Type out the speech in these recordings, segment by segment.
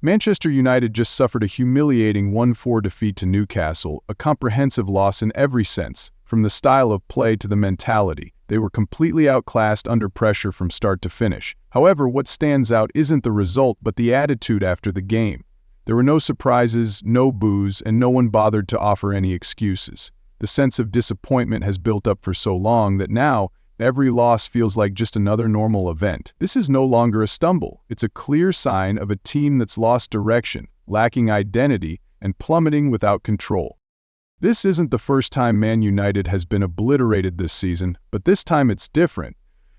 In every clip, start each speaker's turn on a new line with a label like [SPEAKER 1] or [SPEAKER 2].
[SPEAKER 1] Manchester United just suffered a humiliating 1-4 defeat to Newcastle, a comprehensive loss in every sense, from the style of play to the mentality. They were completely outclassed under pressure from start to finish. However, what stands out isn't the result but the attitude after the game. There were no surprises, no boos, and no one bothered to offer any excuses. The sense of disappointment has built up for so long that now, every loss feels like just another normal event. This is no longer a stumble. It's a clear sign of a team that's lost direction, lacking identity, and plummeting without control. This isn't the first time Man United has been obliterated this season, but this time it's different.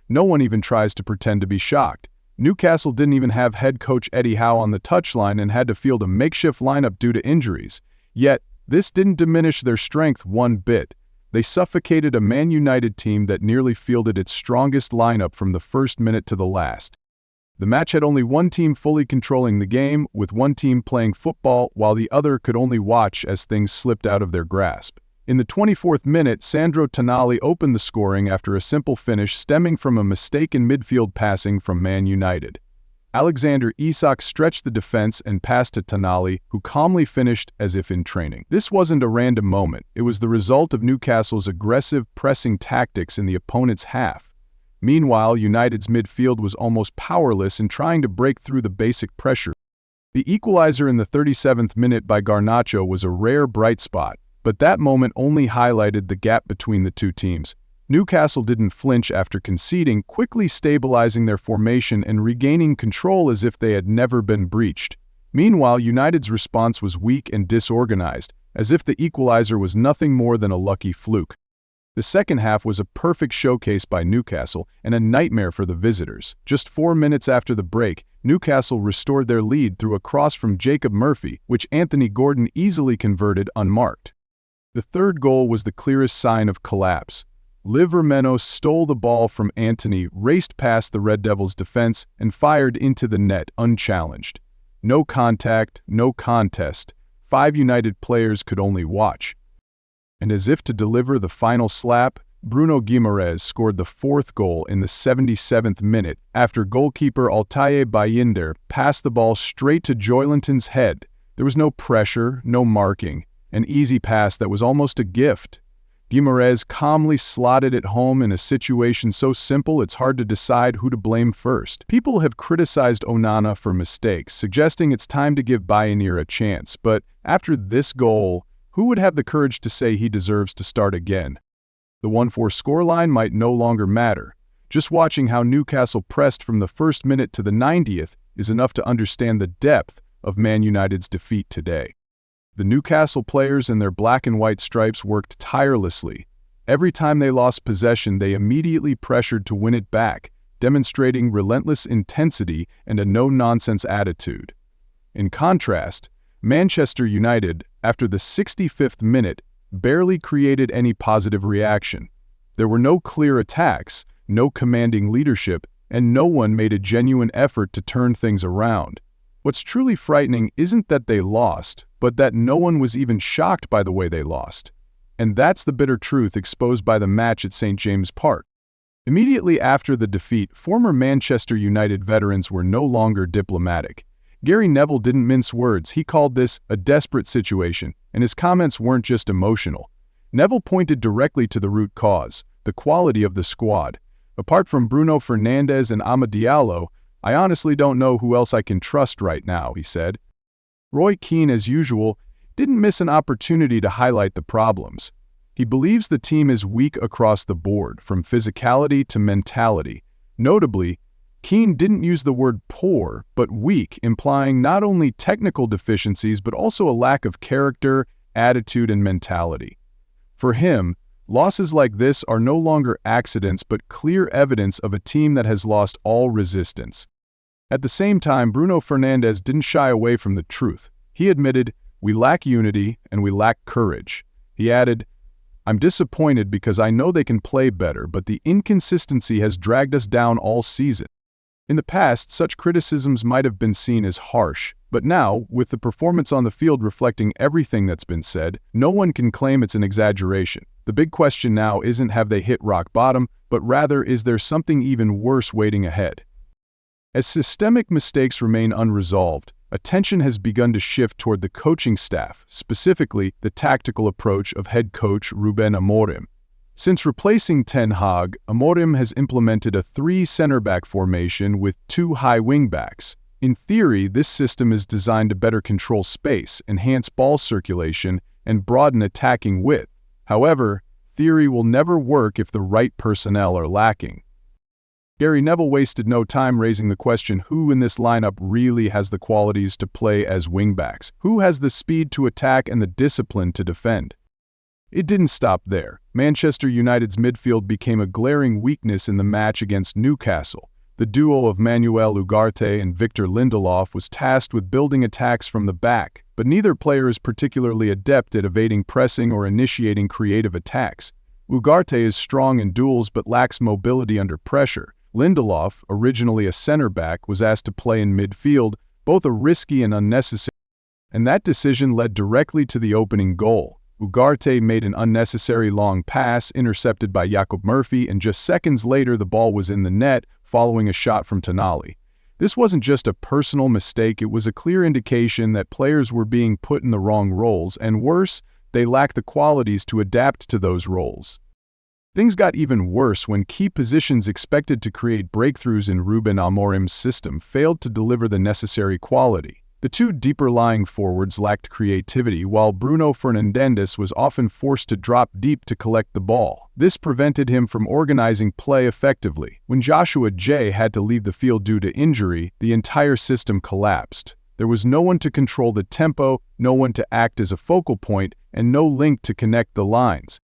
[SPEAKER 1] No one even tries to pretend to be shocked. Newcastle didn't even have head coach Eddie Howe on the touchline and had to field a makeshift lineup due to injuries. Yet, this didn't diminish their strength one bit. They suffocated a Man United team that nearly fielded its strongest lineup from the first minute to the last. The match had only one team fully controlling the game, with one team playing football while the other could only watch as things slipped out of their grasp. In the 24th minute, Sandro Tonali opened the scoring after a simple finish stemming from a mistake in midfield passing from Man United. Alexander Isak stretched the defense and passed to Tonali, who calmly finished as if in training. This wasn't a random moment. It was the result of Newcastle's aggressive pressing tactics in the opponent's half. Meanwhile, United's midfield was almost powerless in trying to break through the basic pressure. The equalizer in the 37th minute by Garnacho was a rare bright spot, but that moment only highlighted the gap between the two teams. Newcastle didn't flinch after conceding, quickly stabilizing their formation and regaining control as if they had never been breached. Meanwhile, United's response was weak and disorganized, as if the equalizer was nothing more than a lucky fluke. The second half was a perfect showcase by Newcastle and a nightmare for the visitors. Just 4 minutes after the break, Newcastle restored their lead through a cross from Jacob Murphy, which Anthony Gordon easily converted unmarked. The third goal was the clearest sign of collapse. Livramento stole the ball from Antony, raced past the Red Devils' defense, and fired into the net unchallenged. No contact, no contest. 5 United players could only watch. And as if to deliver the final slap, Bruno Guimaraes scored the 4th goal in the 77th minute after goalkeeper Altaye Bayindir passed the ball straight to Joelinton's head. There was no pressure, no marking, an easy pass that was almost a gift. Guimaraes calmly slotted it home in a situation so simple it's hard to decide who to blame first. People have criticized Onana for mistakes, suggesting it's time to give Bayindir a chance, but after this goal, who would have the courage to say he deserves to start again? The 1-4 scoreline might no longer matter. Just watching how Newcastle pressed from the first minute to the 90th is enough to understand the depth of Man United's defeat today. The Newcastle players in their black and white stripes worked tirelessly. Every time they lost possession, they immediately pressured to win it back, demonstrating relentless intensity and a no-nonsense attitude. In contrast, Manchester United, after the 65th minute, barely created any positive reaction. There were no clear attacks, no commanding leadership, and no one made a genuine effort to turn things around. What's truly frightening isn't that they lost, but that no one was even shocked by the way they lost. And that's the bitter truth exposed by the match at St. James Park. Immediately after the defeat, former Manchester United veterans were no longer diplomatic. Gary Neville didn't mince words. He called this a desperate situation, and his comments weren't just emotional. Neville pointed directly to the root cause, the quality of the squad. Apart from Bruno Fernandes and Amad Diallo, I honestly don't know who else I can trust right now, he said. Roy Keane, as usual, didn't miss an opportunity to highlight the problems. He believes the team is weak across the board, from physicality to mentality. Notably, Keane didn't use the word poor, but weak, implying not only technical deficiencies but also a lack of character, attitude, and mentality. For him, losses like this are no longer accidents but clear evidence of a team that has lost all resistance. At the same time, Bruno Fernandes didn't shy away from the truth. He admitted, "We lack unity and we lack courage." He added, "I'm disappointed because I know they can play better, but the inconsistency has dragged us down all season." In the past, such criticisms might have been seen as harsh, but now, with the performance on the field reflecting everything that's been said, no one can claim it's an exaggeration. The big question now isn't have they hit rock bottom, but rather is there something even worse waiting ahead? As systemic mistakes remain unresolved, attention has begun to shift toward the coaching staff, specifically the tactical approach of head coach Ruben Amorim. Since replacing Ten Hag, Amorim has implemented a 3 center-back formation with 2 high wingbacks. In theory, this system is designed to better control space, enhance ball circulation, and broaden attacking width. However, theory will never work if the right personnel are lacking. Gary Neville wasted no time raising the question who in this lineup really has the qualities to play as wingbacks, who has the speed to attack and the discipline to defend. It didn't stop there. Manchester United's midfield became a glaring weakness in the match against Newcastle. The duo of Manuel Ugarte and Victor Lindelof was tasked with building attacks from the back, but neither player is particularly adept at evading pressing or initiating creative attacks. Ugarte is strong in duels but lacks mobility under pressure. Lindelof, originally a center-back, was asked to play in midfield, both a risky and unnecessary, and that decision led directly to the opening goal. Ugarte made an unnecessary long pass intercepted by Jakob Murphy, and just seconds later the ball was in the net, following a shot from Tonali. This wasn't just a personal mistake, it was a clear indication that players were being put in the wrong roles, and worse, they lacked the qualities to adapt to those roles. Things got even worse when key positions expected to create breakthroughs in Ruben Amorim's system failed to deliver the necessary quality. The 2 deeper-lying forwards lacked creativity, while Bruno Fernandes was often forced to drop deep to collect the ball. This prevented him from organizing play effectively. When Joshua J had to leave the field due to injury, the entire system collapsed. There was no one to control the tempo, no one to act as a focal point, and no link to connect the lines.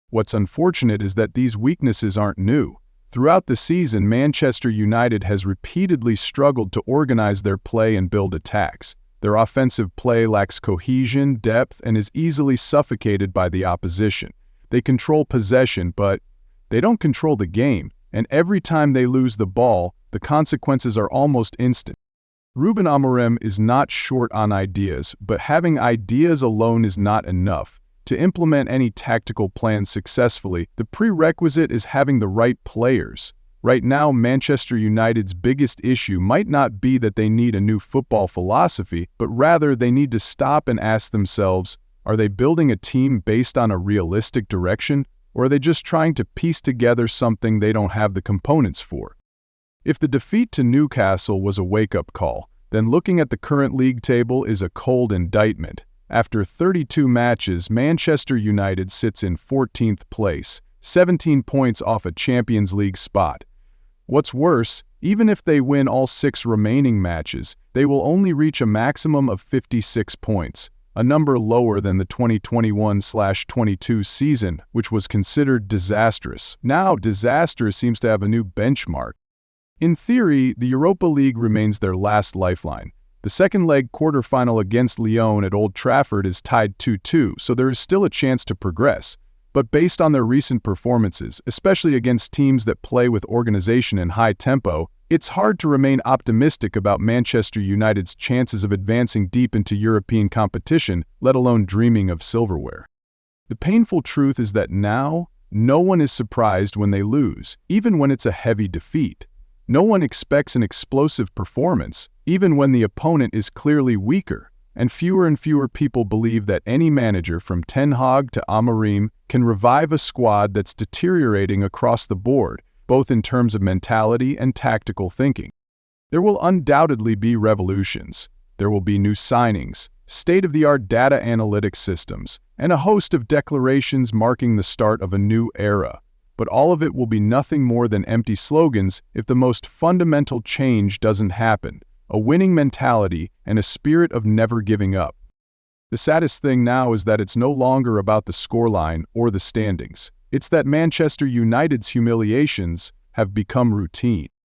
[SPEAKER 1] What's unfortunate is that these weaknesses aren't new. Throughout the season, Manchester United has repeatedly struggled to organize their play and build attacks. Their offensive play lacks cohesion, depth, and is easily suffocated by the opposition. They control possession, but they don't control the game, and every time they lose the ball, the consequences are almost instant. Ruben Amorim is not short on ideas, but having ideas alone is not enough. To implement any tactical plan successfully, the prerequisite is having the right players. Right now, Manchester United's biggest issue might not be that they need a new football philosophy, but rather they need to stop and ask themselves, are they building a team based on a realistic direction, or are they just trying to piece together something they don't have the components for? If the defeat to Newcastle was a wake-up call, then looking at the current league table is a cold indictment. After 32 matches, Manchester United sits in 14th place, 17 points off a Champions League spot. What's worse, even if they win all 6 remaining matches, they will only reach a maximum of 56 points, a number lower than the 2021-22 season, which was considered disastrous. Now, disaster seems to have a new benchmark. In theory, the Europa League remains their last lifeline. The second-leg quarterfinal against Lyon at Old Trafford is tied 2-2, so there is still a chance to progress. But based on their recent performances, especially against teams that play with organization and high tempo, it's hard to remain optimistic about Manchester United's chances of advancing deep into European competition, let alone dreaming of silverware. The painful truth is that now, no one is surprised when they lose, even when it's a heavy defeat. No one expects an explosive performance, even when the opponent is clearly weaker, and fewer people believe that any manager from Ten Hag to Amorim can revive a squad that's deteriorating across the board, both in terms of mentality and tactical thinking. There will undoubtedly be revolutions. There will be new signings, state-of-the-art data analytics systems, and a host of declarations marking the start of a new era. But all of it will be nothing more than empty slogans if the most fundamental change doesn't happen, a winning mentality and a spirit of never giving up. The saddest thing now is that it's no longer about the scoreline or the standings. It's that Manchester United's humiliations have become routine.